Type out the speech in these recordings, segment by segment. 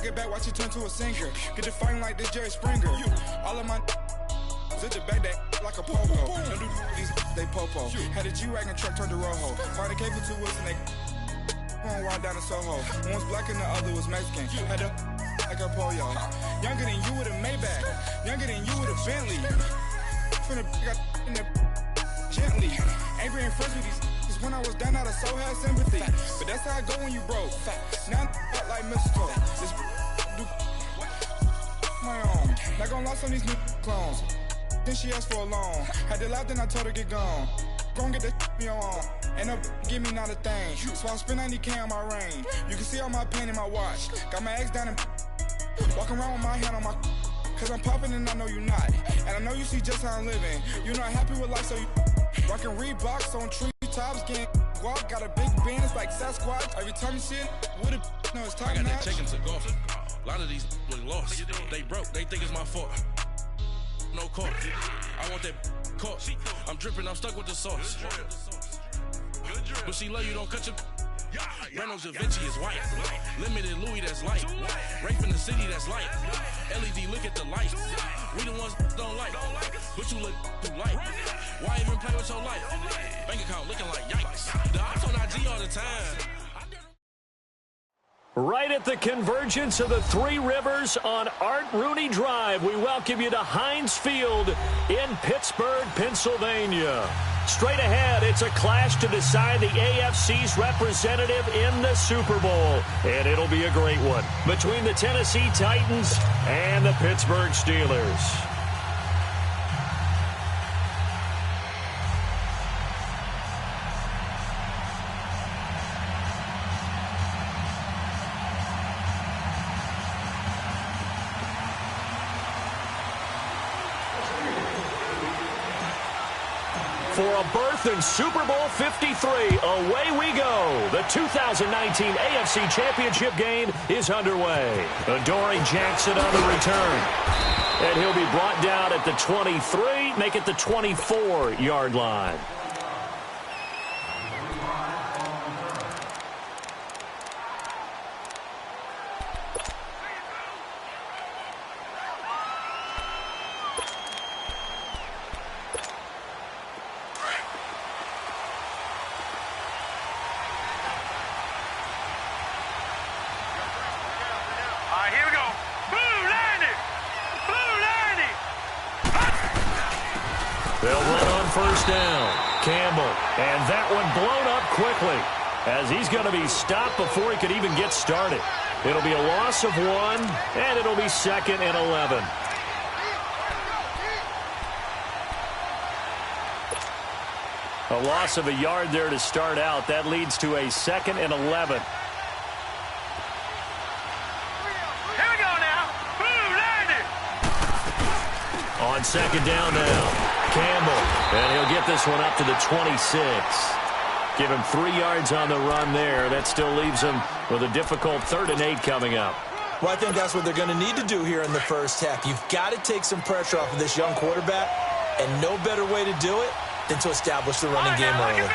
it back, watch it turn to a singer. Get to fighting like this Jerry Springer. All of my zit the back that like a popo. Don't do these, they popo. Had a G-Wagon truck turned to Rojo. Find a cable 2 wheels and they going wild down in Soho. One was black and the other was Mexican. Had a like a pollo. Younger than you with a Maybach. Younger than you with a Bentley. From the got in the gently. Ain't been friends with these. Cause when I was down, I so had sympathy. But that's how I go when you broke. Now I'm like mistletoe. This do my own. Not gonna lost on these new clones. Then she asked for a loan. Had to laugh, then I told her get gone. Gon' get that me on. Ain't no give me not a thing. So I spend 90K on my ring. You can see all my pain in my watch. Got my ex down and walking around with my hand on my. Cause I'm popping and I know you not. And I know you see just how I'm living. You're not happy with life, so you rockin' Reeboks on treetops, getting walk. Got a big band, it's like Sasquatch. Every time you see it, with a no, it's top notch. I got that check into golf. A lot of these look lost. They broke, they think it's my fault. No court. I want that court. I'm dripping, I'm stuck with the sauce. But she love you, don't cut your. Reynolds Da Vinci is white. Limited Louis, that's light. Rape in the city, that's light. LED, look at the light. We the ones don't like. But you look too light. Why even play with your life? Bank account looking like yikes. The ops on IG all the time. Right at the convergence of the Three Rivers on Art Rooney Drive, we welcome you to Heinz Field in Pittsburgh, Pennsylvania. Straight ahead, it's a clash to decide the AFC's representative in the Super Bowl. And it'll be a great one between the Tennessee Titans and the Pittsburgh Steelers. For a berth in Super Bowl 53, away we go. The 2019 AFC Championship game is underway. Adoree Jackson on the return. And he'll be brought down at the 23, make it the 24-yard line. They'll run on first down. Campbell. And that one blown up quickly as he's going to be stopped before he could even get started. It'll be a loss of 1, and it'll be 2nd and 11. A loss of a yard there to start out. That leads to a 2nd and 11. Here we go now. Boom, landed. On 2nd down now. Campbell, and he'll get this one up to the 26. Give him 3 yards on the run there. That still leaves him with a difficult 3rd and 8 coming up. Well, I think that's what they're going to need to do here in the first half. You've got to take some pressure off of this young quarterback, and no better way to do it than to establish the running game early.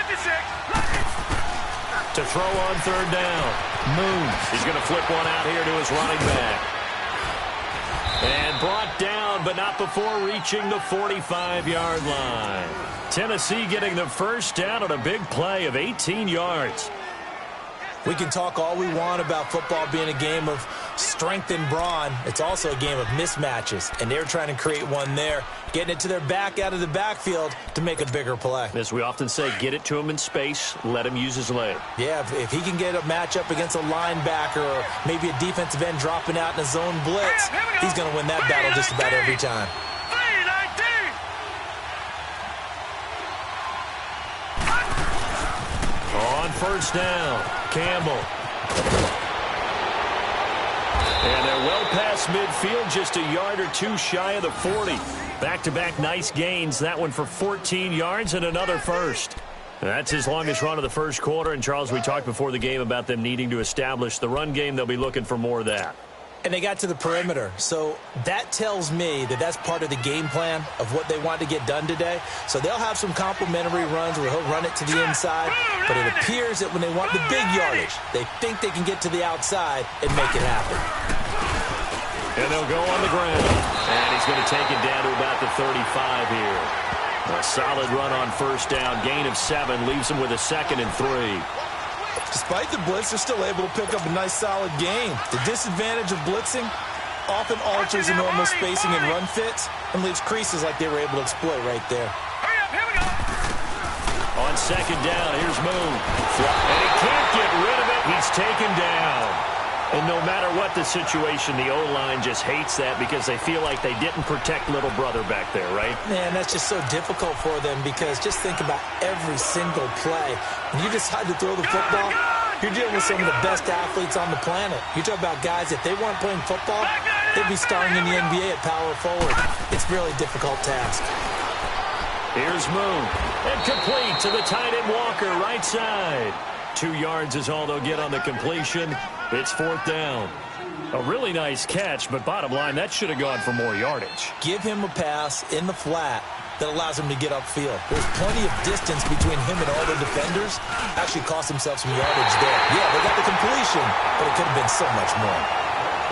To throw on 3rd down. Moon. He's going to flip one out here to his running back. And brought down, but not before reaching the 45-yard line. Tennessee getting the first down on a big play of 18 yards. We can talk all we want about football being a game of strength and brawn. It's also a game of mismatches, and they're trying to create one there, getting it to their back out of the backfield to make a bigger play. As we often say, get it to him in space, let him use his leg. Yeah, if he can get a matchup against a linebacker or maybe a defensive end dropping out in a zone blitz, he's going to win that battle just about every time. On first down, Campbell. And they're well past midfield, just a yard or 2 shy of the 40. Back-to-back nice gains. That one for 14 yards and another first. That's his longest run of the first quarter. And, Charles, we talked before the game about them needing to establish the run game. They'll be looking for more of that. And they got to the perimeter. So that tells me that that's part of the game plan of what they want to get done today. So they'll have some complimentary runs where he'll run it to the inside. But it appears that when they want the big yardage, they think they can get to the outside and make it happen. And they'll go on the ground. And he's going to take it down to about the 35 here. A solid run on first down. Gain of 7 leaves him with a 2nd and 3. Despite the blitz, they're still able to pick up a nice solid gain. The disadvantage of blitzing often alters the normal spacing and run fits and leaves creases like they were able to exploit right there. Hurry up, here we go. On 2nd down, here's Moon. And he can't get rid of it. He's taken down. And no matter what the situation, the O-line just hates that because they feel like they didn't protect little brother back there, right? Man, that's just so difficult for them because just think about every single play. When you decide to throw the football, you're dealing with some of the best athletes on the planet. You talk about guys, if they weren't playing football, they'd be starring in the NBA at power forward. It's a really difficult task. Here's Moon. And complete to the tight end Walker, right side. 2 yards is all they'll get on the completion. It's 4th down. A really nice catch, but bottom line, that should have gone for more yardage. Give him a pass in the flat that allows him to get upfield. There's plenty of distance between him and all the defenders. Actually cost himself some yardage there. Yeah, they got the completion, but it could have been so much more.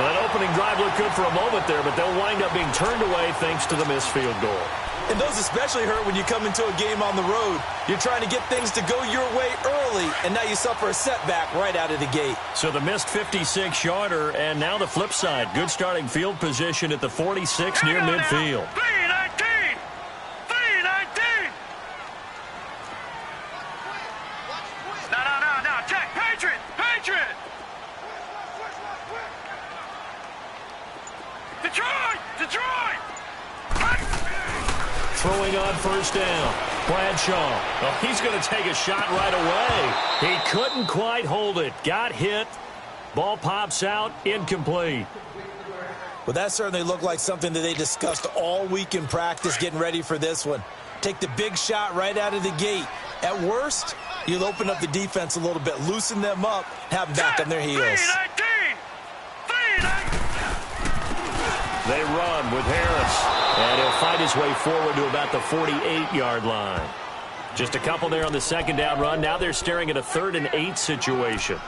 Well, that opening drive looked good for a moment there, but they'll wind up being turned away thanks to the missed field goal. And those especially hurt when you come into a game on the road. You're trying to get things to go your way early, and now you suffer a setback right out of the gate. So the missed 56-yarder, and now the flip side. Good starting field position at the 46 near midfield. 3-19! 3-19! No, check! Patriot! Patriot! Detroit! Throwing on first down. Bradshaw. Oh, he's going to take a shot right away. He couldn't quite hold it. Got hit. Ball pops out. Incomplete. Well, that certainly looked like something that they discussed all week in practice getting ready for this one. Take the big shot right out of the gate. At worst, you'll open up the defense a little bit, loosen them up, have them back on their heels. 3-19! They run with Harris. And he'll fight his way forward to about the 48-yard line. Just a couple there on the 2nd down run. Now they're staring at a 3rd and 8 situation.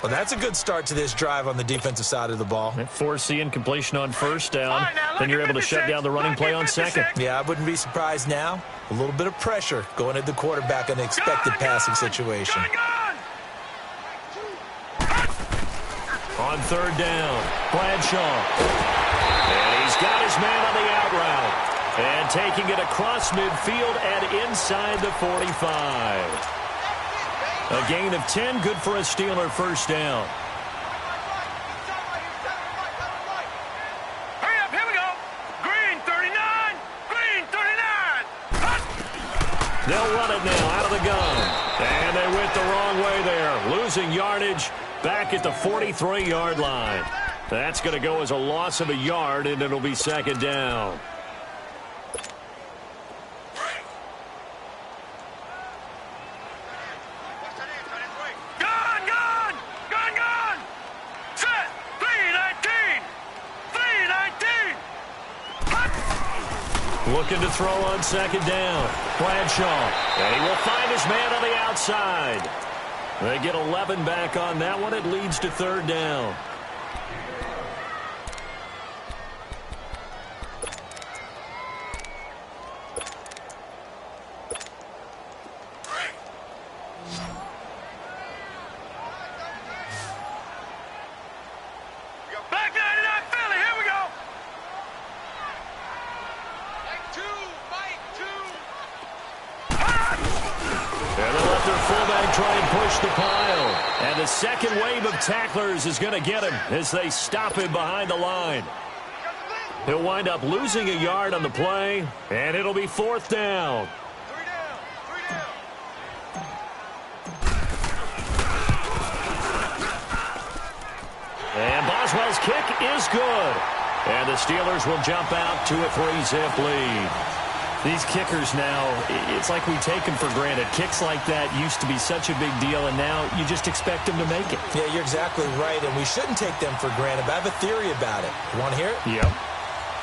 Well, that's a good start to this drive on the defensive side of the ball. Forcing incompletion on first down. Then you're able to shut down the running play on 2nd. Yeah, I wouldn't be surprised now. A little bit of pressure going at the quarterback in an expected passing situation. On 3rd down, Bradshaw. And he's got his man on the out route. And taking it across midfield and inside the 45. A gain of 10, good for a Steeler first down. Hurry up, here we go. Green 39. Green 39. They'll run it now out of the gun. And they went the wrong way there. Losing yardage back at the 43-yard line. That's going to go as a loss of a yard, and it'll be 2nd down. Gone! Set! 3-19! 3-19! Looking to throw on 2nd down. Bradshaw. And he will find his man on the outside. They get 11 back on that one. It leads to 3rd down. Try and push the pile. And the second wave of tacklers is going to get him as they stop him behind the line. He'll wind up losing a yard on the play, and it'll be 4th down. And Boswell's kick is good. And the Steelers will jump out to a 3-zip lead. These kickers now, it's like we take them for granted. Kicks like that used to be such a big deal, and now you just expect them to make it. Yeah, you're exactly right, and we shouldn't take them for granted, but I have a theory about it. You want to hear it? Yep.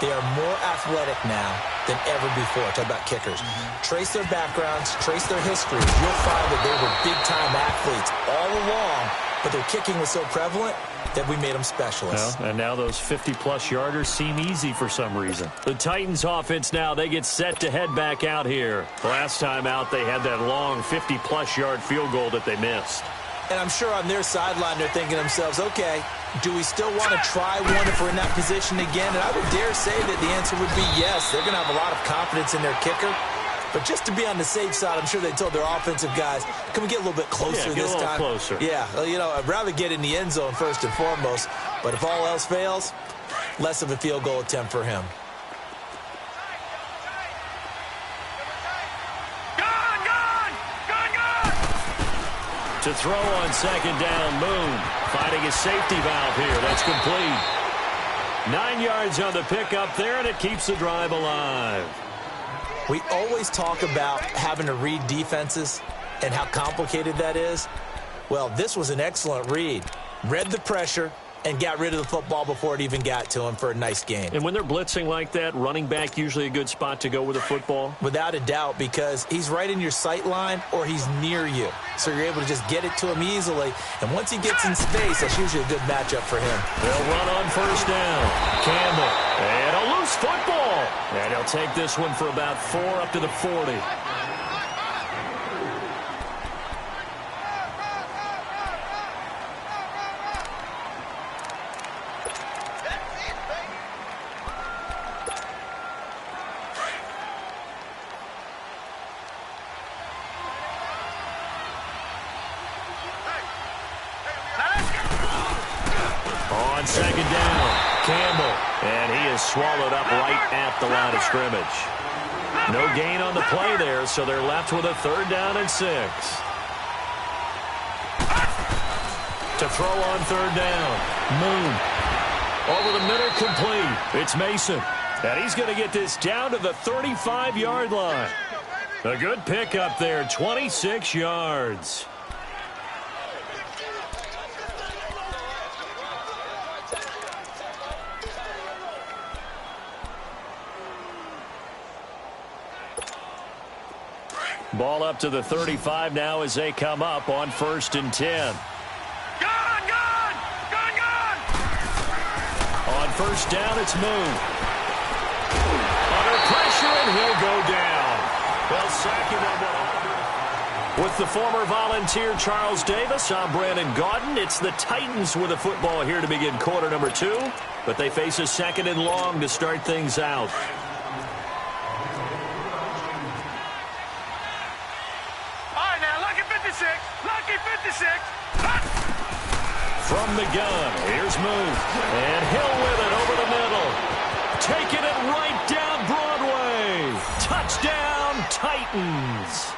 They are more athletic now than ever before. Talk about kickers. Trace their backgrounds, trace their histories. You'll find that they were big-time athletes all along, but their kicking was so prevalent, that we made them specialists. Well, and now those 50-plus yarders seem easy for some reason. The Titans offense now, they get set to head back out here. Last time out, they had that long 50-plus yard field goal that they missed. And I'm sure on their sideline they're thinking to themselves, okay, do we still want to try one if we're in that position again? And I would dare say that the answer would be yes. They're going to have a lot of confidence in their kicker. But just to be on the safe side, I'm sure they told their offensive guys, can we get a little bit closer this time? Closer. Yeah, well, you know, I'd rather get in the end zone first and foremost. But if all else fails, less of a field goal attempt for him. To throw on second down, Moon finding his safety valve here. That's complete. 9 yards on the pickup there, and it keeps the drive alive. We always talk about having to read defenses and how complicated that is. Well, this was an excellent read. Read the pressure and got rid of the football before it even got to him for a nice gain. And when they're blitzing like that, running back usually a good spot to go with the football? Without a doubt, because he's right in your sight line or he's near you. So you're able to just get it to him easily. And once he gets in space, that's usually a good matchup for him. They'll run on first down. Campbell. And a loose football. And he'll take this one for about 4 up to the 40. On second down, Campbell, and he is swallowed up right at the line of scrimmage. No gain on the play there, so they're left with a 3rd down and 6. To throw on 3rd down, Moon. Over the middle, complete. It's Mason, and he's going to get this down to the 35-yard line. A good pickup there, 26 yards. Ball up to the 35 now as they come up on 1st and 10. Gone! On 1st down, it's Moon. Under pressure, and he'll go down. They'll sack him on one. With the former Volunteer Charles Davis, I'm Brandon Gaudin. It's the Titans with the football here to begin quarter number 2, but they face a 2nd and long to start things out. Lucky 56. From the gun, here's Moon. And Hill with it over the middle. Taking it right down Broadway. Touchdown, Titans.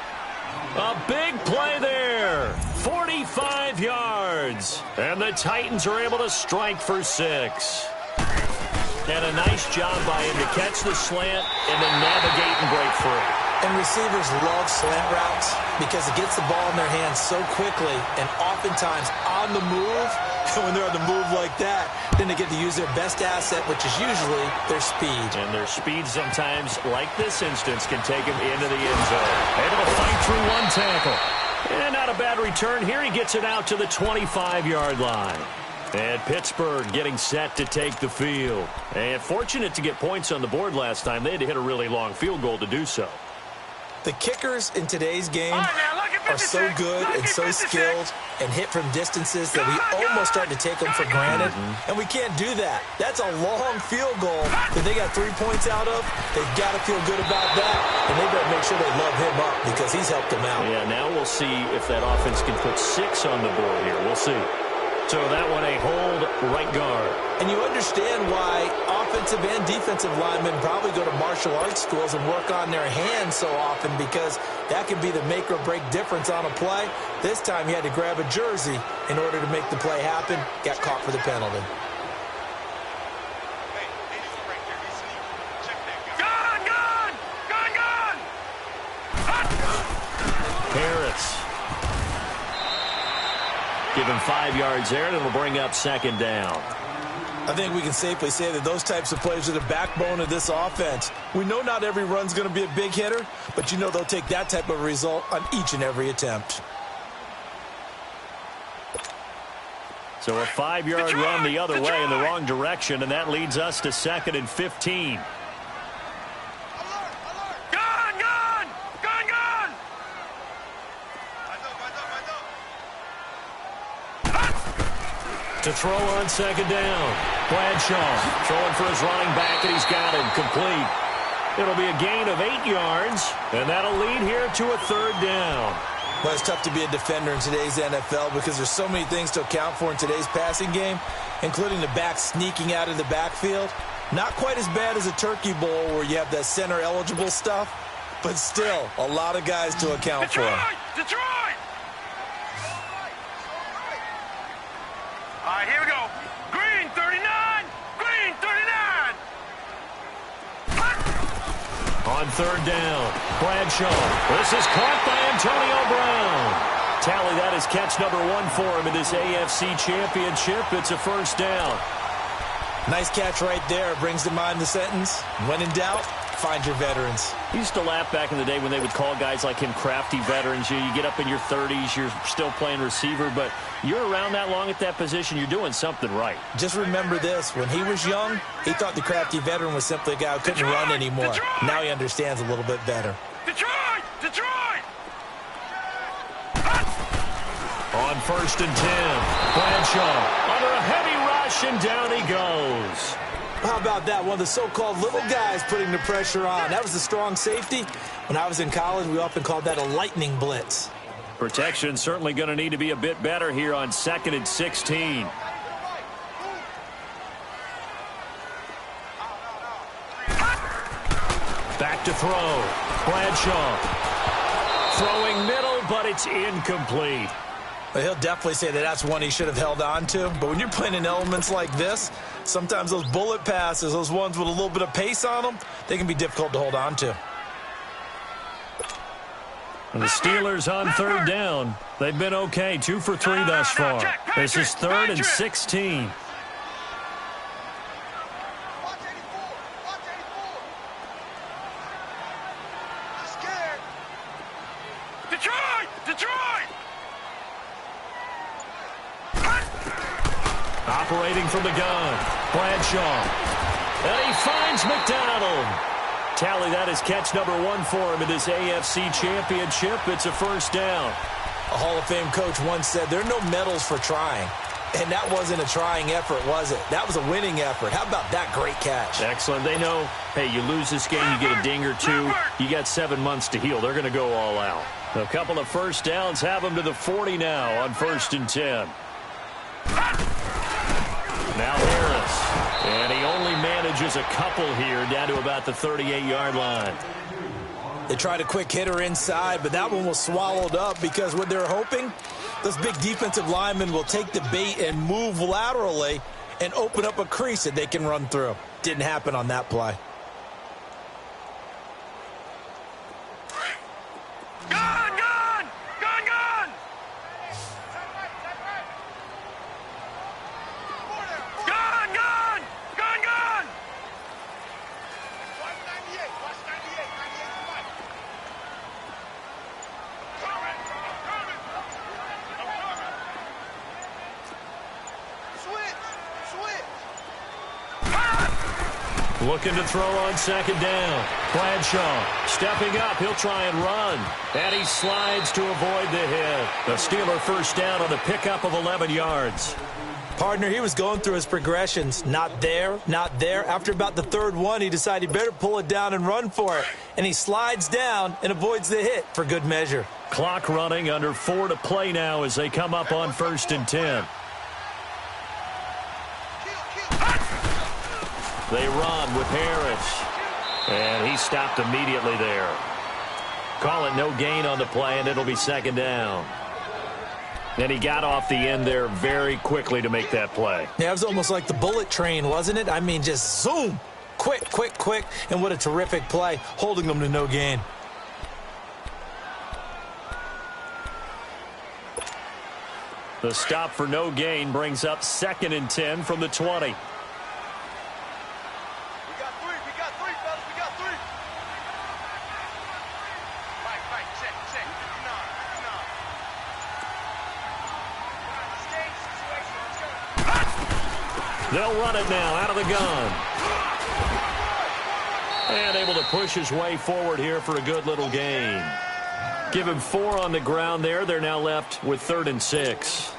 A big play there. 45 yards. And the Titans are able to strike for 6. And a nice job by him to catch the slant and then navigate and break free. And receivers love slant routes because it gets the ball in their hands so quickly and oftentimes on the move. And when they're on the move like that, then they get to use their best asset, which is usually their speed. And their speed sometimes, like this instance, can take them into the end zone. Able to fight through one tackle. And not a bad return here. He gets it out to the 25-yard line. And Pittsburgh getting set to take the field. And fortunate to get points on the board last time. They had to hit a really long field goal to do so. The kickers in today's game are so good and so skilled and hit from distances that we almost start to take them for granted. And we can't do that. That's a long field goal that they got 3 points out of. They've got to feel good about that. And they better make sure they love him up because he's helped them out. Yeah, now we'll see if that offense can put 6 on the board here. We'll see. So that one a hold right guard. And you understand why offensive and defensive linemen probably go to martial arts schools and work on their hands so often because that can be the make or break difference on a play. This time he had to grab a jersey in order to make the play happen. Got caught for the penalty. Harris. Give him 5 yards there, and it'll bring up 2nd down. I think we can safely say that those types of plays are the backbone of this offense. We know not every run's going to be a big hitter, but you know they'll take that type of result on each and every attempt. So a 5-yard run the other way in the wrong direction, and that leads us to 2nd and 15. To throw on 2nd down. Bradshaw throwing for his running back, and he's got him complete. It'll be a gain of 8 yards, and that'll lead here to a 3rd down. Well, it's tough to be a defender in today's NFL because there's so many things to account for in today's passing game, including the back sneaking out of the backfield. Not quite as bad as a Turkey Bowl where you have that center-eligible stuff, but still a lot of guys to account for. Detroit! All right, here we go. Green 39! Green 39! On 3rd down, Bradshaw. This is caught by Antonio Brown. Tally, that is catch number 1 for him in this AFC Championship. It's a 1st down. Nice catch right there. Brings to mind the sentence, when in doubt, find your veterans. I used to laugh back in the day when they would call guys like him crafty veterans. You get up in your 30s, you're still playing receiver, but you're around that long at that position, you're doing something right. Just remember this. When he was young, he thought the crafty veteran was simply a guy who couldn't run anymore. Now he understands a little bit better. Detroit! Detroit! On 1st and 10, Bradshaw under a heavy rush, and down he goes. How about that? One of the so-called little guys putting the pressure on. That was a strong safety. When I was in college, we often called that a lightning blitz. Protection certainly going to need to be a bit better here on 2nd and 16. Back to throw. Bradshaw. Throwing middle, but it's incomplete. Well, he'll definitely say that that's one he should have held on to. But when you're playing in elements like this, sometimes those bullet passes, those ones with a little bit of pace on them, they can be difficult to hold on to. And the Steelers on 3rd down. They've been okay, 2 for 3 thus far. This is 3rd and 16. Detroit! Detroit! Operating from the gun, Bradshaw. And he finds McDonald. Tally, that is catch number 1 for him in this AFC Championship. It's a 1st down. A Hall of Fame coach once said, there are no medals for trying. And that wasn't a trying effort, was it? That was a winning effort. How about that great catch? Excellent. They know, hey, you lose this game, you get a ding or 2. You got 7 months to heal. They're going to go all out. A couple of 1st downs have them to the 40 now on 1st and 10. Now Harris. And he only manages a couple here down to about the 38-yard line. They tried a quick hitter inside, but that one was swallowed up because what they're hoping, those big defensive linemen will take the bait and move laterally and open up a crease that they can run through. Didn't happen on that play. Gun! Gun! Gun! Gun! Gun! Gun! Gun! Gun! Watch 98! Watch 98! 98 Mike! Coming! I'm coming! Switch! Switch! Looking to throw on 2nd down. Bradshaw stepping up. He'll try and run. And he slides to avoid the hit. The Steeler 1st down on a pickup of 11 yards. Partner, he was going through his progressions. Not there, not there. After about the 3rd one, he decided he better pull it down and run for it. And he slides down and avoids the hit for good measure. Clock running, under 4 to play now as they come up on 1st and 10. They run with Harris. And he stopped immediately there. Call it no gain on the play, and it'll be 2nd down. And he got off the end there very quickly to make that play. Yeah, it was almost like the bullet train, wasn't it? I mean, just zoom. Quick, quick, quick. And what a terrific play, holding them to no gain. The stop for no gain brings up 2nd and 10 from the 20. They'll run it now out of the gun. And able to push his way forward here for a good little gain. Give him 4 on the ground there. They're now left with 3rd and 6.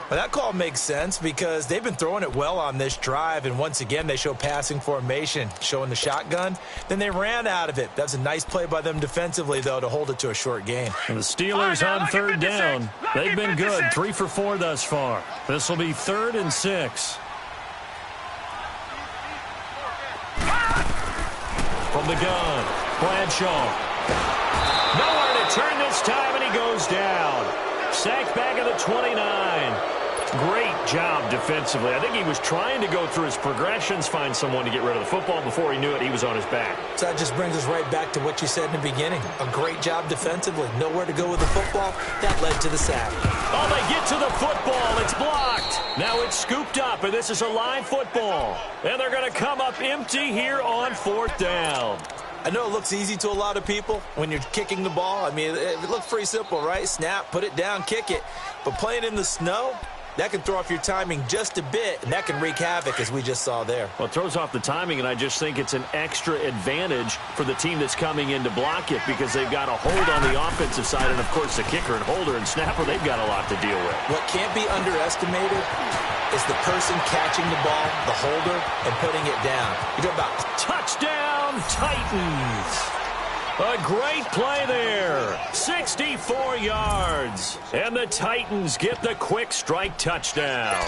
Well, that call makes sense because they've been throwing it well on this drive, and once again they show passing formation, showing the shotgun. Then they ran out of it. That's a nice play by them defensively, though, to hold it to a short gain. And the Steelers on 3rd down. They've been good, 3 for 4 thus far. This will be 3rd and 6. From the gun, Bradshaw. Nowhere to turn this time, and he goes down. Sacked back at the 29. Great job defensively. I think he was trying to go through his progressions, find someone to get rid of the football. Before he knew it, he was on his back. So that just brings us right back to what you said in the beginning. A great job defensively. Nowhere to go with the football. That led to the sack. Oh, they get to the football. It's blocked. Now it's scooped up, and this is a live football. And they're going to come up empty here on 4th down. I know it looks easy to a lot of people when you're kicking the ball. I mean, it looks pretty simple, right? Snap, put it down, kick it. But playing in the snow, that can throw off your timing just a bit, and that can wreak havoc, as we just saw there. Well, it throws off the timing, and I just think it's an extra advantage for the team that's coming in to block it because they've got a hold on the offensive side, and, of course, the kicker and holder and snapper, they've got a lot to deal with. What can't be underestimated is the person catching the ball, the holder, and putting it down. You talk about touchdown, Titans. A great play there. 64 yards. And the Titans get the quick strike touchdown.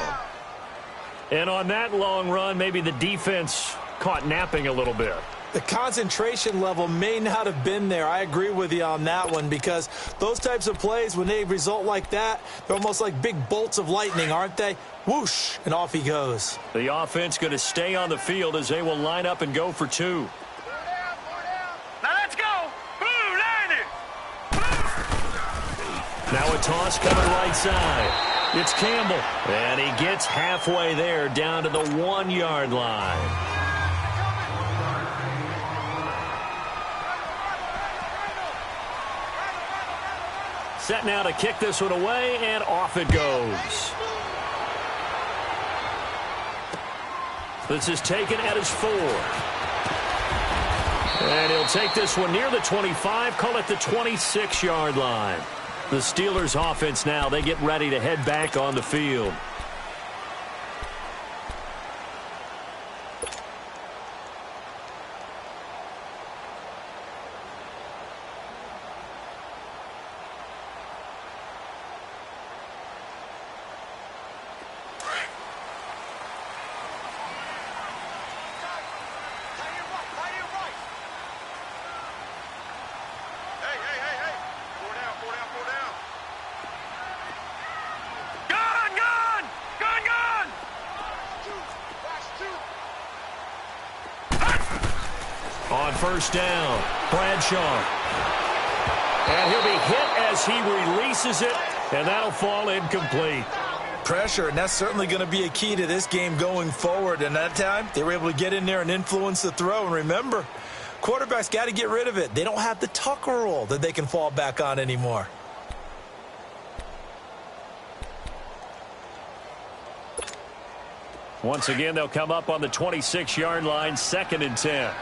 And on that long run, maybe the defense caught napping a little bit. The concentration level may not have been there. I agree with you on that one because those types of plays, when they result like that, they're almost like big bolts of lightning, aren't they? Whoosh, and off he goes. The offense going to stay on the field as they will line up and go for 2. Now let's go. Blue, landed. Now a toss coming right side. It's Campbell. And he gets halfway there down to the 1-yard line. Set now to kick this one away, and off it goes. This is taken at his 4. And he'll take this one near the 25, call it the 26-yard line. The Steelers offense now, they get ready to head back on the field. On 1st down, Bradshaw. And he'll be hit as he releases it, and that'll fall incomplete. Pressure, and that's certainly going to be a key to this game going forward. And that time, they were able to get in there and influence the throw. And remember, quarterbacks got to get rid of it. They don't have the Tucker rule that they can fall back on anymore. Once again, they'll come up on the 26-yard line, 2nd and 10.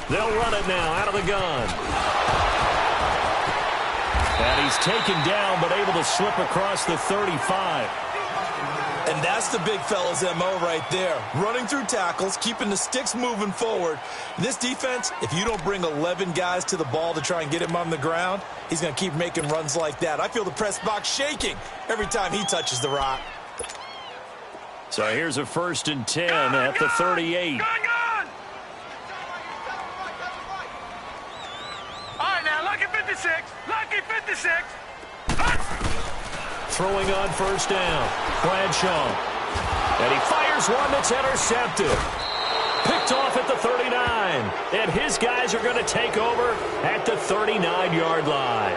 They'll run it now out of the gun. And he's taken down but able to slip across the 35. And that's the big fella's MO right there. Running through tackles, keeping the sticks moving forward. This defense, if you don't bring 11 guys to the ball to try and get him on the ground, he's going to keep making runs like that. I feel the press box shaking every time he touches the rock. So here's a 1st and 10 at the 38. Gun! All right, now, lucky 56. Lucky 56. Throwing on 1st down, Bradshaw. And he fires one that's intercepted. Picked off at the 39. And his guys are going to take over at the 39-yard line.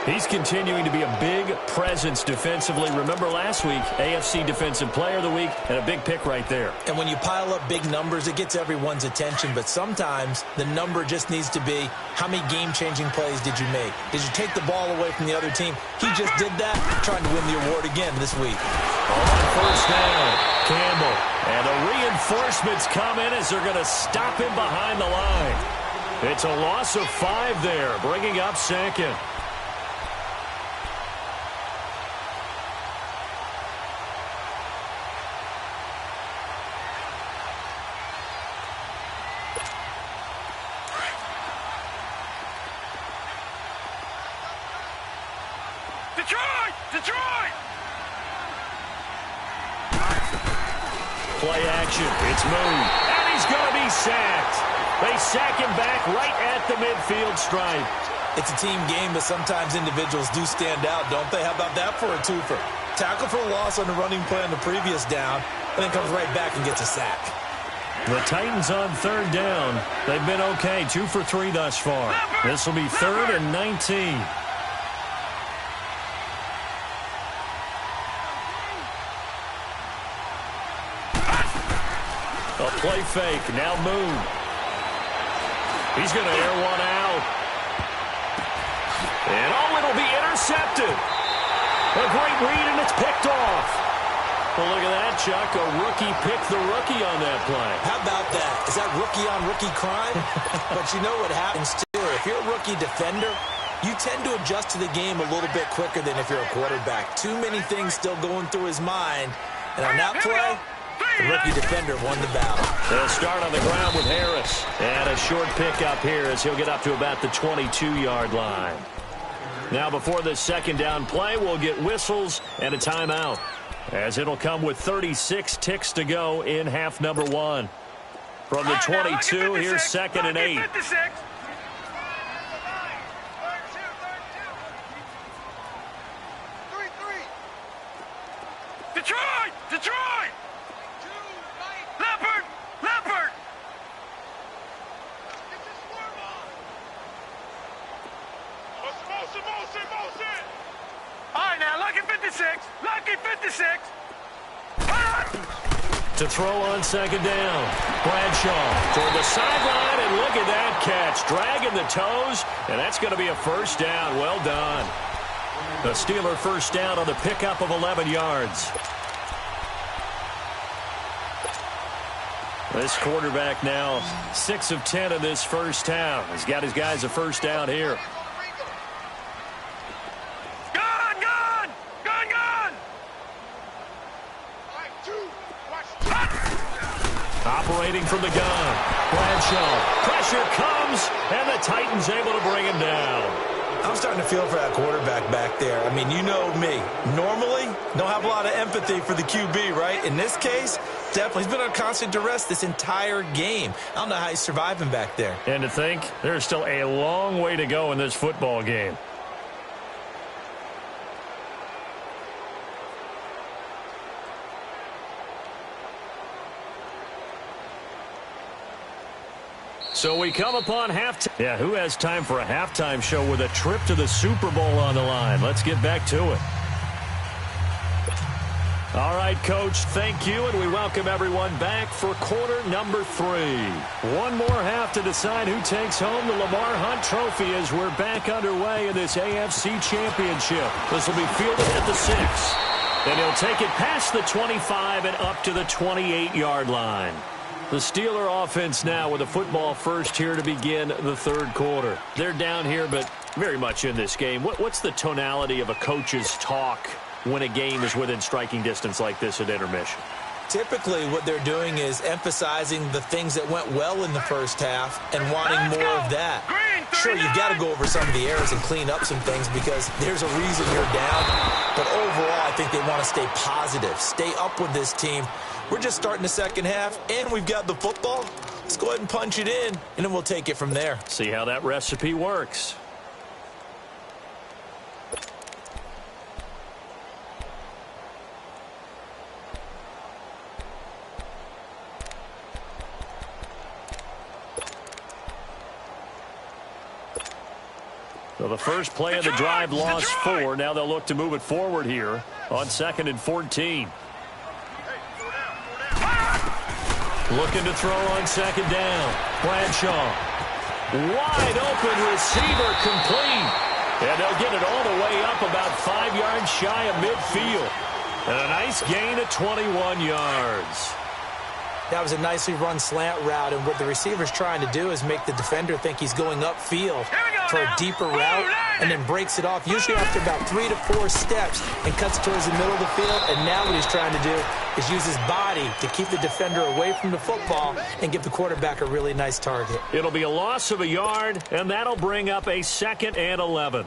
He's continuing to be a big presence defensively. Remember last week, AFC Defensive Player of the Week, and a big pick right there. And when you pile up big numbers, it gets everyone's attention. But sometimes the number just needs to be, how many game-changing plays did you make? Did you take the ball away from the other team? He just did that, trying to win the award again this week. On first down, Campbell. And the reinforcements come in as they're going to stop him behind the line. It's a loss of 5 there, bringing up second. Detroit! Play action. It's moved. And he's going to be sacked. They sack him back right at the midfield stripe. It's a team game, but sometimes individuals do stand out, don't they? How about that for a twofer? Tackle for a loss on the running play on the previous down, and then comes right back and gets a sack. The Titans on third down. They've been okay, 2 for 3 thus far. This will be 3rd and 19. A play fake, now Moon. He's going to air one out. And it'll be intercepted. A great read, and it's picked off. Well, look at that, Chuck. A rookie picked the rookie on that play. How about that? Is that rookie-on-rookie crime? But you know what happens, too. If you're a rookie defender, you tend to adjust to the game a little bit quicker than if you're a quarterback. Too many things still going through his mind. And on that play, the rookie defender won the battle. They'll start on the ground with Harris. And a short pickup here as he'll get up to about the 22-yard line. Now before this second down play, we'll get whistles and a timeout, as it'll come with 36 ticks to go in half number 1. From the 22, here's 2nd and 8. Detroit! Leopard! Motion! All right, now, lucky 56. To throw on second down. Bradshaw toward the sideline, and look at that catch. Dragging the toes, and that's going to be a first down. Well done. The Steeler first down on the pickup of 11 yards. This quarterback now 6 of 10 in this first half. He's got his guys a first down here. Operating from the gun. Bradshaw. Pressure comes, and the Titans able to bring him down. I'm starting to feel for that quarterback back there. I mean, you know me. Normally, don't have a lot of empathy for the QB, right? In this case, definitely. He's been on constant duress this entire game. I don't know how he's surviving back there. And to think, there's still a long way to go in this football game. So we come upon halftime. Yeah, who has time for a halftime show with a trip to the Super Bowl on the line? Let's get back to it. All right, Coach, thank you, and we welcome everyone back for quarter number 3. One more half to decide who takes home the Lamar Hunt Trophy as we're back underway in this AFC Championship. This will be fielded at the 6. Then he'll take it past the 25 and up to the 28-yard line. The Steeler offense now with a football first here to begin the third quarter. They're down here, but very much in this game. What's the tonality of a coach's talk when a game is within striking distance like this at intermission? Typically, what they're doing is emphasizing the things that went well in the first half and wanting more of that. Sure, you've got to go over some of the errors and clean up some things because there's a reason you're down. But overall, I think they want to stay positive, stay up with this team. We're just starting the second half, and we've got the football. Let's go ahead and punch it in, and then we'll take it from there. See how that recipe works. The So the first play of the drive lost 4. Now they'll look to move it forward here on 2nd and 14. Looking to throw on 2nd down. Bradshaw. Wide open receiver, complete. And they'll get it all the way up about 5 yards shy of midfield. And a nice gain of 21 yards. That was a nicely run slant route, and what the receiver's trying to do is make the defender think he's going upfield for a deeper route, and then breaks it off, usually after about 3 to 4 steps, and cuts towards the middle of the field. And now what he's trying to do is use his body to keep the defender away from the football and give the quarterback a really nice target. It'll be a loss of a yard, and that'll bring up a 2nd and 11.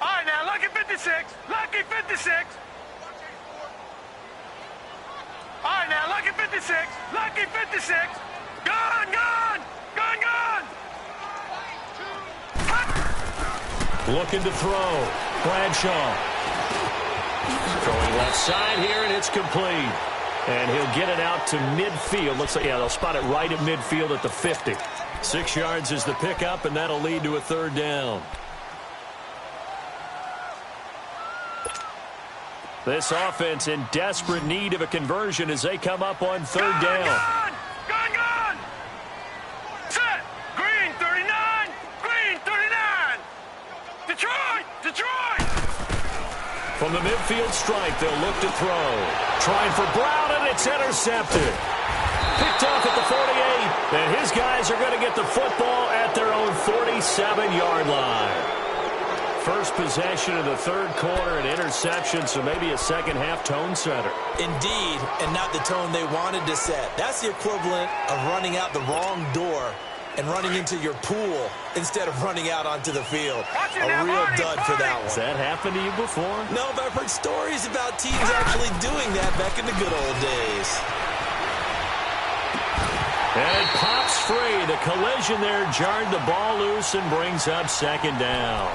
All right, now, lucky 56. Lucky 56. All right, now, lucky 56. Lucky 56. Gone, gone. Gone, gone. Looking to throw. Bradshaw. Throwing left side here, and it's complete. And he'll get it out to midfield. Looks like, yeah, they'll spot it right at midfield at the 50. 6 yards is the pickup, and that'll lead to a 3rd down. This offense in desperate need of a conversion as they come up on 3rd down. Gone, gone, gone. Set. Green 39. Green 39. Detroit, Detroit. From the midfield stripe, they'll look to throw. Trying for Brown, and it's intercepted. Picked off at the 48, and his guys are going to get the football at their own 47-yard line. First possession of the 3rd quarter, an interception, so maybe a second-half tone setter. Indeed, and not the tone they wanted to set. That's the equivalent of running out the wrong door and running into your pool instead of running out onto the field. A real dud for that one. Has that happened to you before? No, but I've heard stories about teams actually doing that back in the good old days. And it pops free. The collision there jarred the ball loose and brings up 2nd down.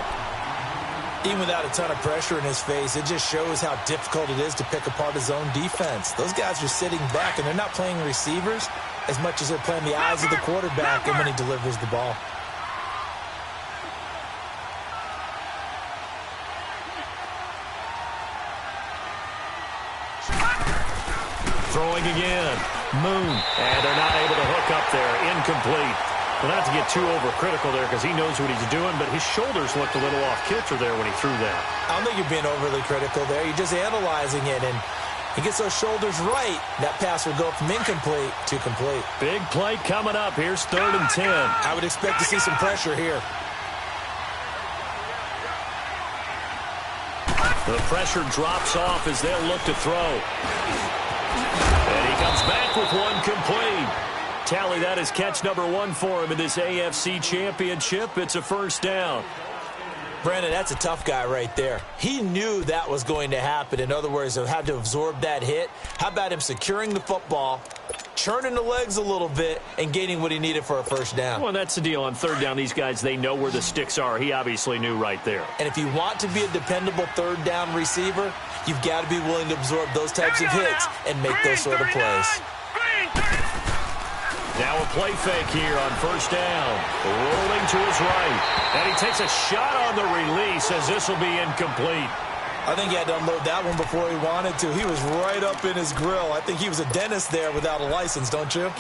Even without a ton of pressure in his face, it just shows how difficult it is to pick apart his own defense. Those guys are sitting back, and they're not playing receivers as much as they're playing the eyes of the quarterback and when he delivers the ball. Throwing again. Moon. And they're not able to hook up there. Incomplete. Well, not to get too overcritical there because he knows what he's doing, but his shoulders looked a little off-kilter there when he threw that. I don't think you're being overly critical there. You're just analyzing it, and he gets those shoulders right. That pass will go from incomplete to complete. Big play coming up. Here's 3rd and 10. I would expect to see some pressure here. The pressure drops off as they'll look to throw. And he comes back with one complete. Tally that is catch number 1 for him in this AFC Championship. It's a 1st down. Brandon, that's a tough guy right there. He knew that was going to happen. In other words, he'll have to absorb that hit. How about him securing the football, churning the legs a little bit, and gaining what he needed for a 1st down? Well, that's the deal. On 3rd down, these guys, they know where the sticks are. He obviously knew right there. And if you want to be a dependable 3rd down receiver, you've got to be willing to absorb those types of hits and make those sort of plays. Now a play fake here on 1st down. Rolling to his right. And he takes a shot on the release as this will be incomplete. I think he had to unload that one before he wanted to. He was right up in his grill. I think he was a dentist there without a license, don't you?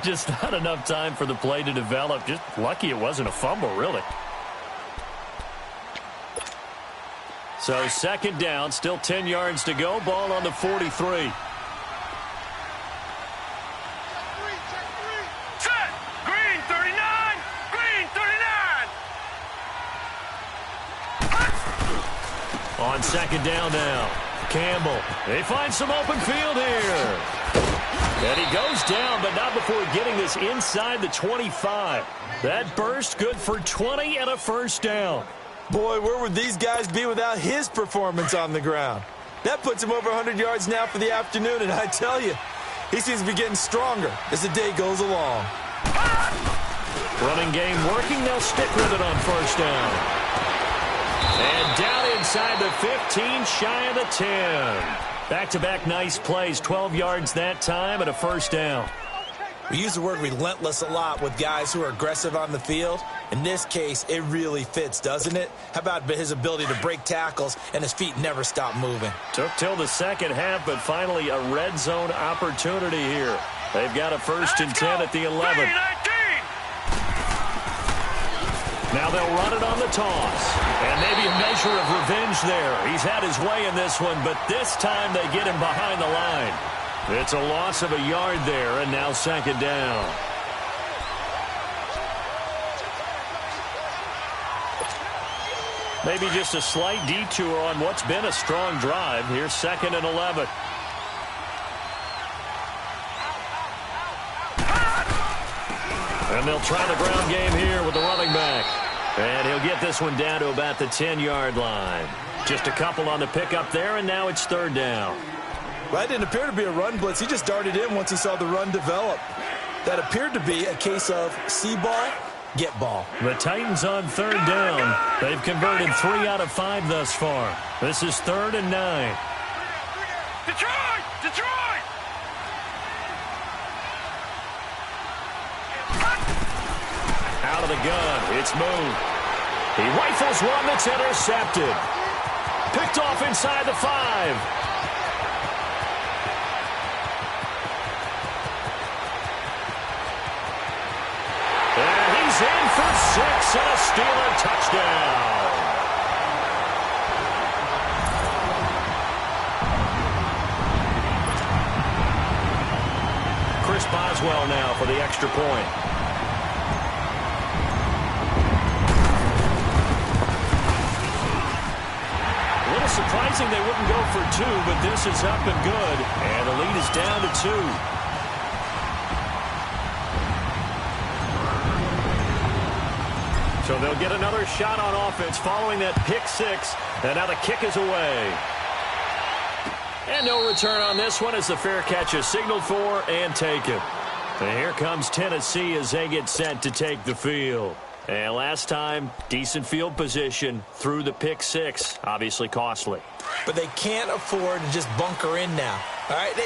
Just not enough time for the play to develop. Just lucky it wasn't a fumble, really. So 2nd down, still 10 yards to go. Ball on the 43. On 2nd down now. Campbell. They find some open field here. And he goes down, but not before getting this inside the 25. That burst good for 20 and a 1st down. Boy, where would these guys be without his performance on the ground? That puts him over 100 yards now for the afternoon, and I tell you, he seems to be getting stronger as the day goes along. Running game working. They'll stick with it on 1st down. And down inside the 15, shy of the 10. Back-to-back nice plays, 12 yards that time and a 1st down. We use the word relentless a lot with guys who are aggressive on the field. In this case, it really fits, doesn't it? How about his ability to break tackles and his feet never stop moving? Took till the second half, but finally a red zone opportunity here. They've got a 1st and 10 at the 11. Now they'll run it on the toss. And maybe a measure of revenge there. He's had his way in this one, but this time they get him behind the line. It's a loss of a yard there, and now 2nd down. Maybe just a slight detour on what's been a strong drive. Here's 2nd and 11. And they'll try the ground game here with the running back. And he'll get this one down to about the 10-yard line. Just a couple on the pickup there, and now it's 3rd down. Well, that didn't appear to be a run blitz. He just darted in once he saw the run develop. That appeared to be a case of see ball, get ball. The Titans on 3rd down. They've converted 3 out of 5 thus far. This is 3rd and 9. Detroit! Detroit! Out of the gun. It's moved. He rifles one that's intercepted. Picked off inside the 5. In for 6 and a Steeler touchdown. Chris Boswell now for the extra point. A little surprising they wouldn't go for 2, but this is up and good. And the lead is down to 2. So they'll get another shot on offense following that pick 6. And now the kick is away. And no return on this one as the fair catch is signaled for and taken. And here comes Tennessee as they get set to take the field. And last time, decent field position through the pick 6. Obviously costly. But they can't afford to just bunker in now. All right,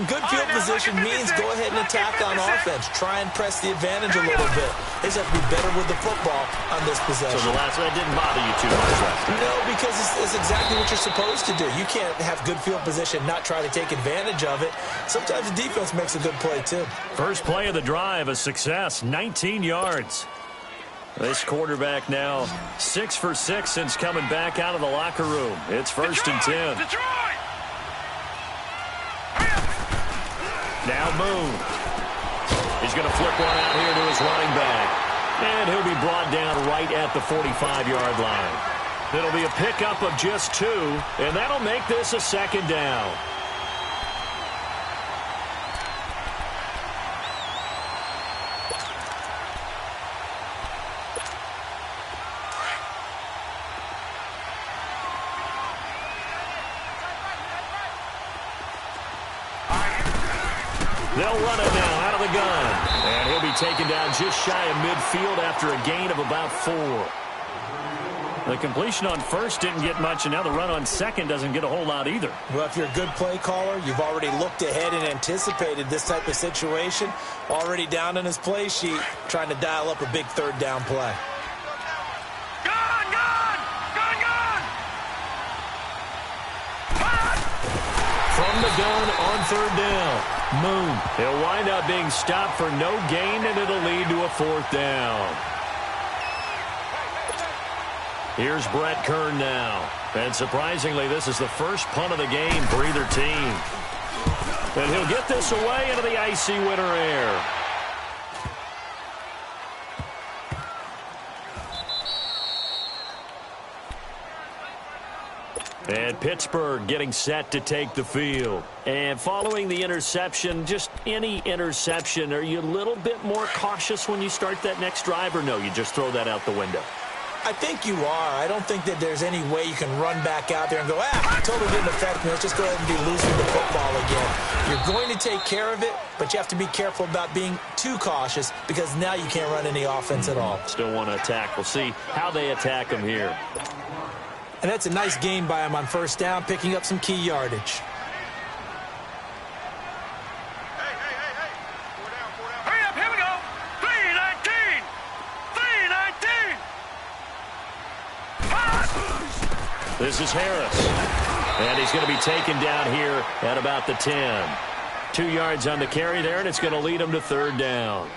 good field position means go ahead and attack on offense. Try and press the advantage a little bit. They just have to be better with the football on this possession. So the last one didn't bother you too much, right? No, because it's exactly what you're supposed to do. You can't have good field position, not try to take advantage of it. Sometimes the defense makes a good play, too. First play of the drive, a success, 19 yards. This quarterback now 6 for 6 since coming back out of the locker room. It's 1st and 10. Detroit! Now Moon. He's going to flip one out here to his running back. And he'll be brought down right at the 45-yard line. It'll be a pickup of just 2, and that'll make this a 2nd down. They'll run it now out of the gun. And he'll be taken down just shy of midfield after a gain of about 4. The completion on 1st didn't get much, and now the run on 2nd doesn't get a whole lot either. Well, if you're a good play caller, you've already looked ahead and anticipated this type of situation. Already down in his play sheet, trying to dial up a big 3rd down play. Gun! Gun! Gun! Gun! From the gun on 3rd down. Moon. He'll wind up being stopped for no gain, and it'll lead to a 4th down. Here's Brett Kern now. And surprisingly, this is the first punt of the game for either team. And he'll get this away into the icy winter air. And Pittsburgh getting set to take the field. And following the interception, just any interception, are you a little bit more cautious when you start that next drive, or no, you just throw that out the window? I think you are. I don't think that there's any way you can run back out there and go, totally didn't affect me. Let's just go ahead and be loose with the football again. You're going to take care of it, but you have to be careful about being too cautious because now you can't run any offense at all. Still want to attack. We'll see how they attack him here. And that's a nice gain by him on 1st down, picking up some key yardage. Hey! This is Harris. And he's going to be taken down here at about the 10. 2 yards on the carry there, and it's going to lead him to third down.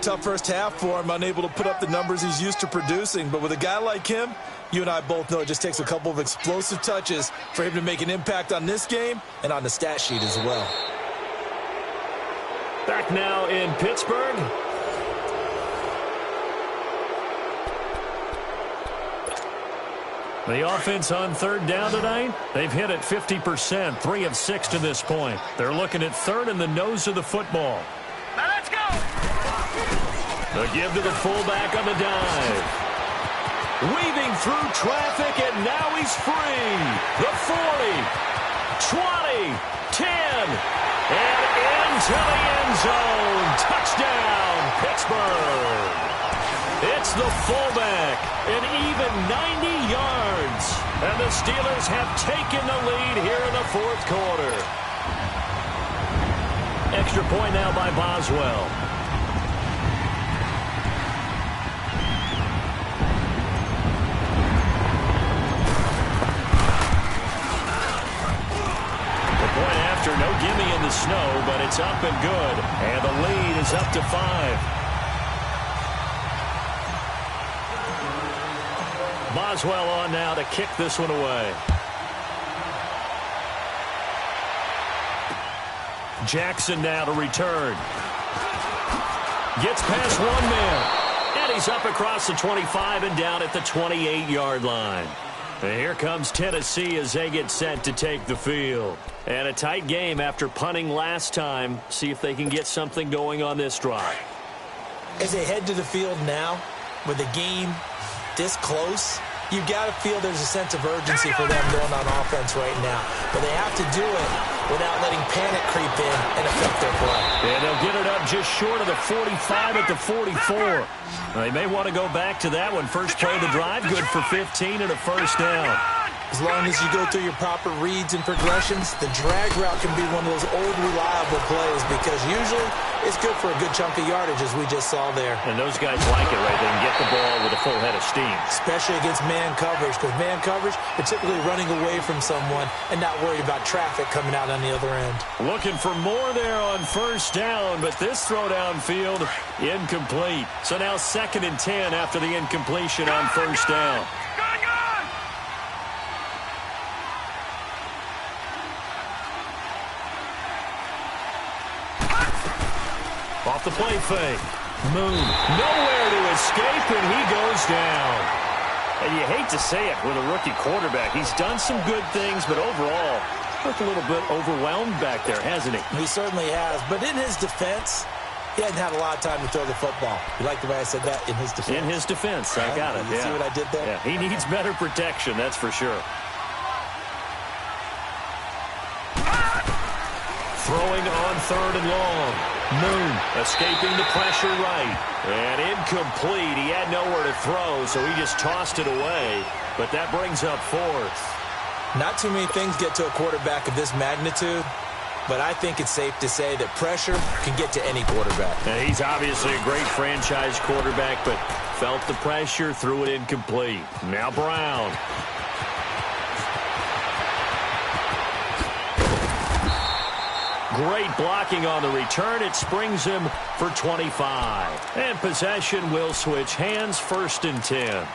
Tough first half for him, unable to put up the numbers he's used to producing. But with a guy like him, you and I both know it just takes a couple of explosive touches for him to make an impact on this game and on the stat sheet as well. Back now in Pittsburgh. The offense on third down tonight, they've hit it 50%, 3 of 6 to this point. They're looking at third in the nose of the football. Now let's go! The give to the fullback on the dive. Weaving through traffic, and now he's free. The 40, 20, 10, and into the end zone. Touchdown, Pittsburgh. It's the fullback, an even 90 yards. And the Steelers have taken the lead here in the fourth quarter. Extra point now by Boswell. The point after, no gimme in the snow, but it's up and good. And the lead is up to 5. Boswell on now to kick this one away. Jackson now to return. Gets past one man. And he's up across the 25 and down at the 28-yard line. And here comes Tennessee as they get set to take the field. And a tight game after punting last time. See if they can get something going on this drive. As they head to the field now, with the game this close, you've got to feel there's a sense of urgency for them going on offense right now. But they have to do it without letting panic creep in and affect their play. And they'll get it up just short of the 45 at the 44. They may want to go back to that one. First play of the drive, good for 15 and a first down. As long as you go through your proper reads and progressions, the drag route can be one of those old reliable plays because usually it's good for a good chunk of yardage, as we just saw there. And those guys like it, right? They can get the ball with a full head of steam. Especially against man coverage, because man coverage, they're typically running away from someone and not worried about traffic coming out on the other end. Looking for more there on first down, but this throw downfield, incomplete. So now 2nd and 10 after the incompletion on first down. Off the play fake. Moon, nowhere to escape, and he goes down. And you hate to say it with a rookie quarterback. He's done some good things, but overall, looked a little bit overwhelmed back there, hasn't he? He certainly has. But in his defense, he hadn't had a lot of time to throw the football. You like the way I said that? In his defense. In his defense. I got it. You see what I did there? Yeah, he needs better protection, that's for sure. Throwing on 3rd and long. Moon escaping the pressure right. And incomplete. He had nowhere to throw, so he just tossed it away. But that brings up 4th. Not too many things get to a quarterback of this magnitude, but I think it's safe to say that pressure can get to any quarterback. And he's obviously a great franchise quarterback, but felt the pressure, threw it incomplete. Now Brown. Great blocking on the return. It springs him for 25. And possession will switch hands, 1st and 10.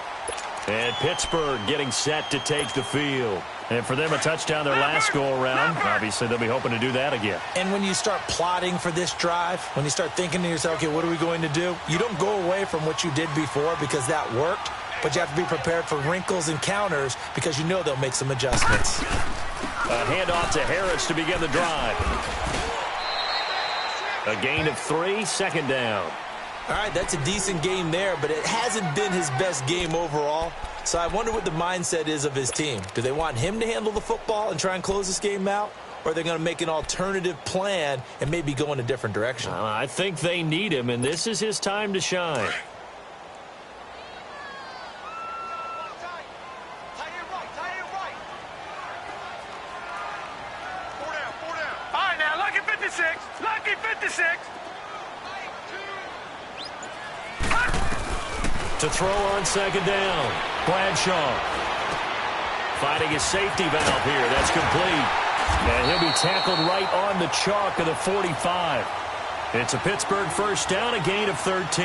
And Pittsburgh getting set to take the field. And for them, a touchdown their last go-around. Obviously, they'll be hoping to do that again. And when you start plotting for this drive, when you start thinking to yourself, okay, what are we going to do? You don't go away from what you did before because that worked, but you have to be prepared for wrinkles and counters because you know they'll make some adjustments. A handoff to Harris to begin the drive. A gain of 3, 2nd down. All right, that's a decent game there, but it hasn't been his best game overall. So I wonder what the mindset is of his team. Do they want him to handle the football and try and close this game out? Or are they going to make an alternative plan and maybe go in a different direction? I think they need him, and this is his time to shine. Lucky 56. To throw on 2nd down. Bradshaw finding his safety valve here. That's complete. And he'll be tackled right on the chalk of the 45. It's a Pittsburgh first down, a gain of 13.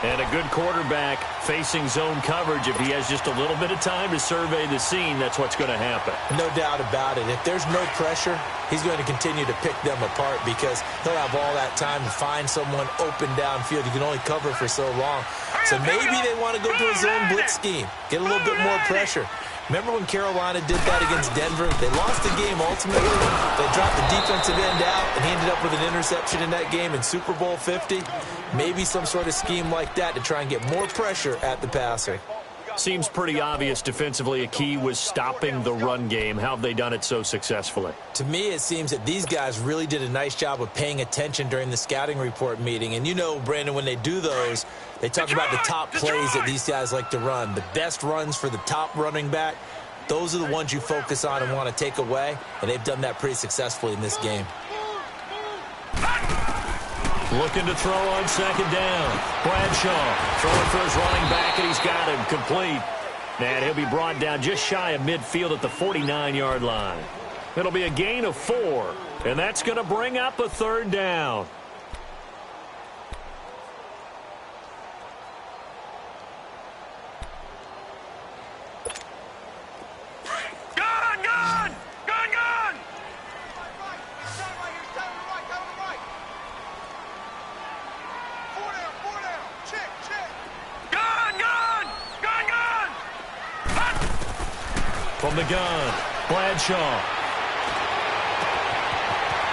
And a good quarterback facing zone coverage. If he has just a little bit of time to survey the scene, that's what's going to happen. No doubt about it. If there's no pressure, he's going to continue to pick them apart because he'll have all that time to find someone open downfield. You can only cover for so long. So maybe they want to go to a zone blitz scheme, get a little bit more pressure. Remember when Carolina did that against Denver? They lost the game ultimately. They dropped the defensive end out, and he ended up with an interception in that game in Super Bowl 50. Maybe some sort of scheme like that to try and get more pressure at the passer. Seems pretty obvious defensively a key was stopping the run game. How have they done it so successfully? To me, it seems that these guys really did a nice job of paying attention during the scouting report meeting. And you know, Brandon, when they do those, they talk about the top plays that these guys like to run. The best runs for the top running back, those are the ones you focus on and want to take away. And they've done that pretty successfully in this game. Looking to throw on second down. Bradshaw throwing for his running back, and he's got him complete. And he'll be brought down just shy of midfield at the 49-yard line. It'll be a gain of 4, and that's going to bring up a third down. From the gun, Bradshaw.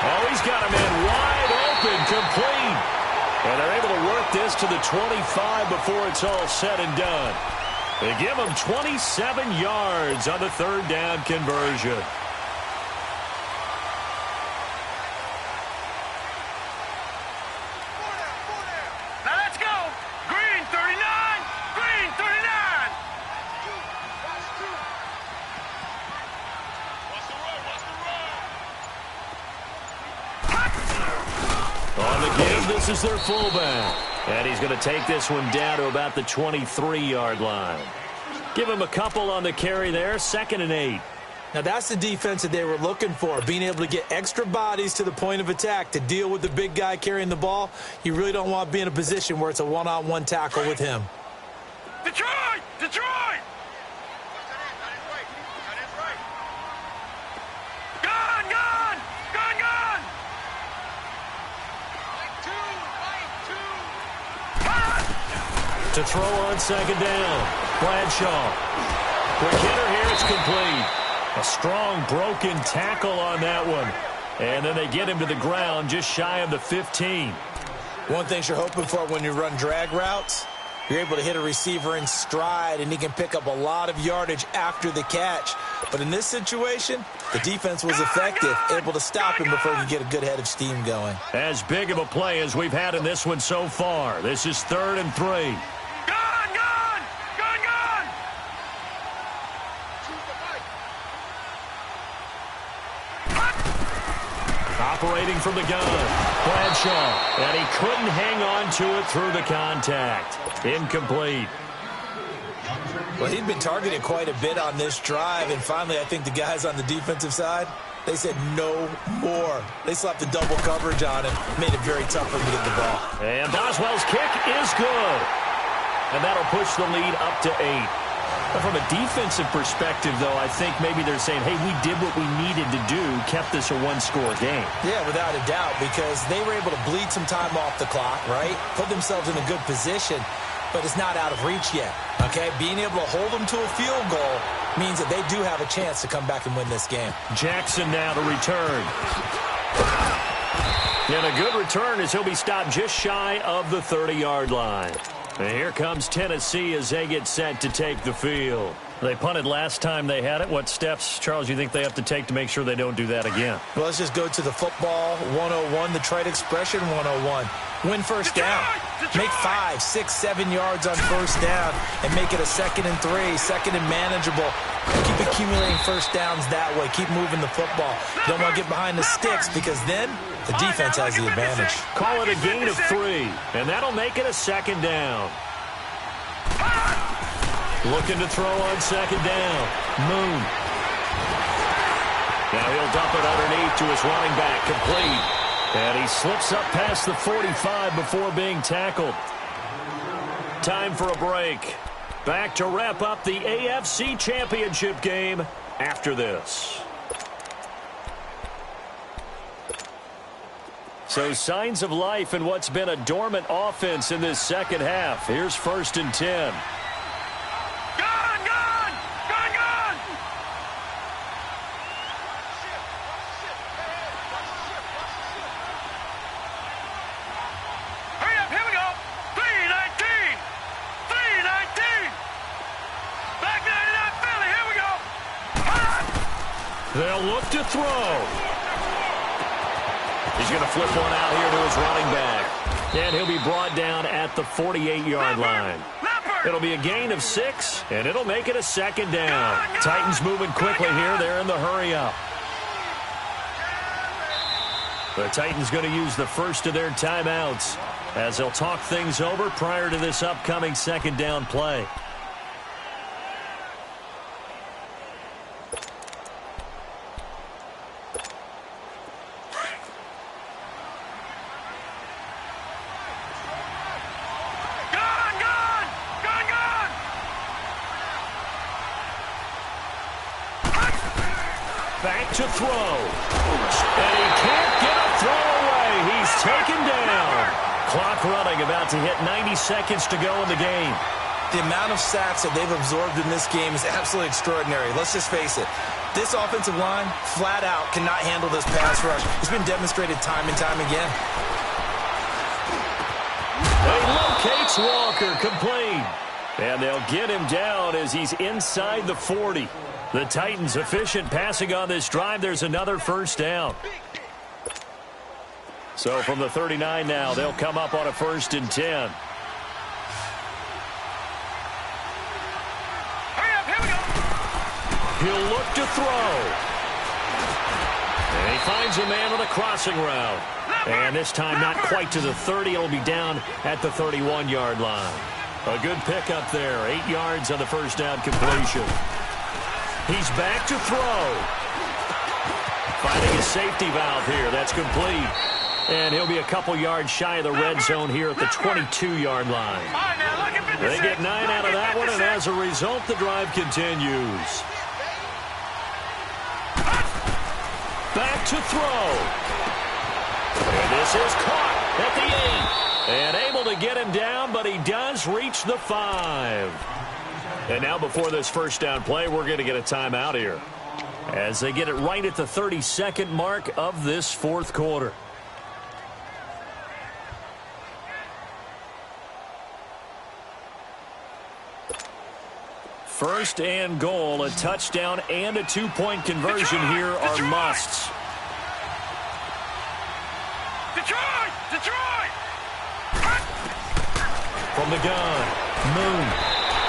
Oh, he's got a man wide open, complete. And they're able to work this to the 25 before it's all said and done. They give him 27 yards on the third down conversion. Now let's go. Green 39. Green 39. On the give, this is their fullback. And he's going to take this one down to about the 23-yard line. Give him a couple on the carry there, 2nd and 8. Now, that's the defense that they were looking for, being able to get extra bodies to the point of attack to deal with the big guy carrying the ball. You really don't want to be in a position where it's a one-on-one tackle with him. Detroit! Detroit! Gun! Gun! Gun! Gun! To throw on second down, Bradshaw. Quick hitter here, it's complete. A strong broken tackle on that one. And then they get him to the ground just shy of the 15. One thing you're hoping for when you run drag routes, you're able to hit a receiver in stride, and he can pick up a lot of yardage after the catch. But in this situation, the defense was effective, able to stop him before he could get a good head of steam going. As big of a play as we've had in this one so far. This is 3rd and 3. Operating from the gun, Bradshaw, and he couldn't hang on to it through the contact. Incomplete. Well, he'd been targeted quite a bit on this drive, and finally I think the guys on the defensive side, they said no more. They slapped the double coverage on him, made it very tough for him to get the ball. And Boswell's kick is good. And that'll push the lead up to 8. But from a defensive perspective, though, I think maybe they're saying, hey, we did what we needed to do, kept this a one-score game. Yeah, without a doubt, because they were able to bleed some time off the clock, right? Put themselves in a good position, but it's not out of reach yet, okay? Being able to hold them to a field goal means that they do have a chance to come back and win this game. Jackson now to return. And a good return as he'll be stopped just shy of the 30-yard line. And here comes Tennessee as they get set to take the field. They punted last time they had it. What steps, Charles, you think they have to take to make sure they don't do that again? Well, let's just go to the football 101, the trade expression 101. Win first down. Make 5, 6, 7 yards on first down and make it a 2nd and 3, 2nd and manageable. Keep accumulating first downs that way. Keep moving the football. You don't want to get behind the sticks because then the defense has the advantage. Call it a gain of 3, and that'll make it a 2nd down. Looking to throw on second down. Moon. Now he'll dump it underneath to his running back. Complete. And he slips up past the 45 before being tackled. Time for a break. Back to wrap up the AFC Championship game after this. So signs of life in what's been a dormant offense in this second half. Here's 1st and 10. They'll look to throw. He's going to flip one out here to his running back. And he'll be brought down at the 48-yard line. It'll be a gain of 6, and it'll make it a second down. Titans moving quickly here. They're in the hurry-up. The Titans going to use the first of their timeouts as they'll talk things over prior to this upcoming second down play. Back to throw. And he can't get a throw away. He's taken down. Clock running, about to hit 90 seconds to go in the game. The amount of sacks that they've absorbed in this game is absolutely extraordinary. Let's just face it. This offensive line, flat out, cannot handle this pass rush. It's been demonstrated time and time again. He locates Walker, complete. And they'll get him down as he's inside the 40. The Titans efficient passing on this drive. There's another first down. So from the 39 now, they'll come up on a 1st and 10. Hurry up, here we go. He'll look to throw. And he finds a man on a crossing route. And this time not quite to the 30. It'll be down at the 31-yard line. A good pickup there. 8 yards on the first down completion. He's back to throw. Finding a safety valve here. That's complete. And he'll be a couple yards shy of the red zone here at the 22-yard line. They get 9 out of that one, and as a result, the drive continues. Back to throw. And this is caught at the 8. And able to get him down, but he does reach the 5. And now before this first down play, we're going to get a timeout here as they get it right at the 32nd mark of this fourth quarter. First and goal, a touchdown and a 2-point conversion here are musts. Detroit! Detroit! From the gun, Moon.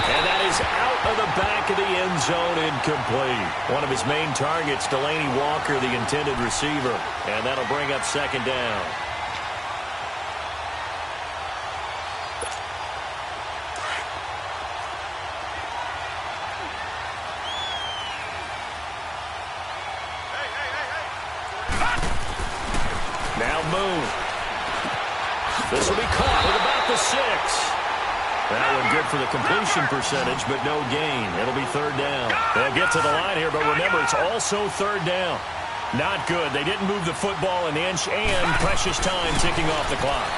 And that is out of the back of the end zone, incomplete. One of his main targets, Delaney Walker, the intended receiver. And that'll bring up second down. Now Moon. This will be caught at about the 6. That one good for the completion percentage, but no gain. It'll be third down. They'll get to the line here, but remember, it's also third down. Not good. They didn't move the football an inch, and precious time ticking off the clock.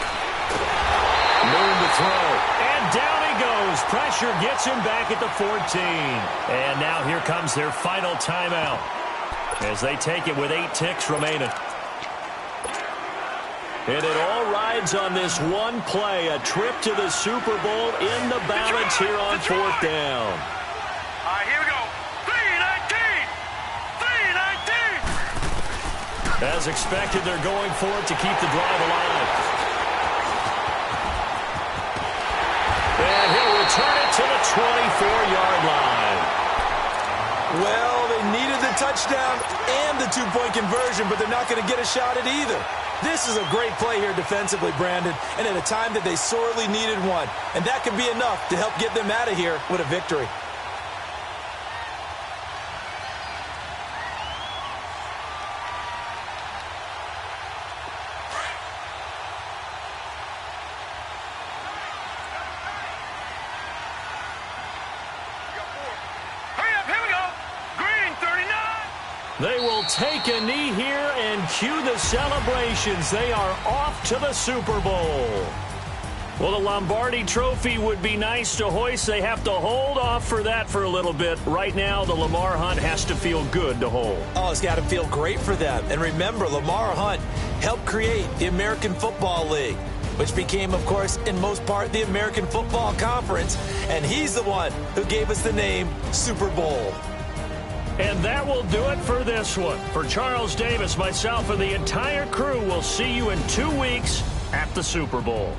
Moon to throw, and down he goes. Pressure gets him back at the 14. And now here comes their final timeout as they take it with 8 ticks remaining. And it all rides on this one play, a trip to the Super Bowl in the balance here on 4th down. All right, here we go. 3-19! 3-19! As expected, they're going for it to keep the drive alive. And he'll return it to the 24-yard line. Well, they needed the touchdown and the 2-point conversion, but they're not going to get a shot at either. This is a great play here defensively, Brandon, and at a time that they sorely needed one. And that could be enough to help get them out of here with a victory. They will take a knee here and cue the celebrations. They are off to the Super Bowl. Well, the Lombardi Trophy would be nice to hoist. They have to hold off for that for a little bit. Right now, the Lamar Hunt has to feel good to hold. Oh, it's got to feel great for them. And remember, Lamar Hunt helped create the American Football League, which became, of course, in most part, the American Football Conference. And he's the one who gave us the name Super Bowl. And that will do it for this one. For Charles Davis, myself, and the entire crew, we'll see you in 2 weeks at the Super Bowl.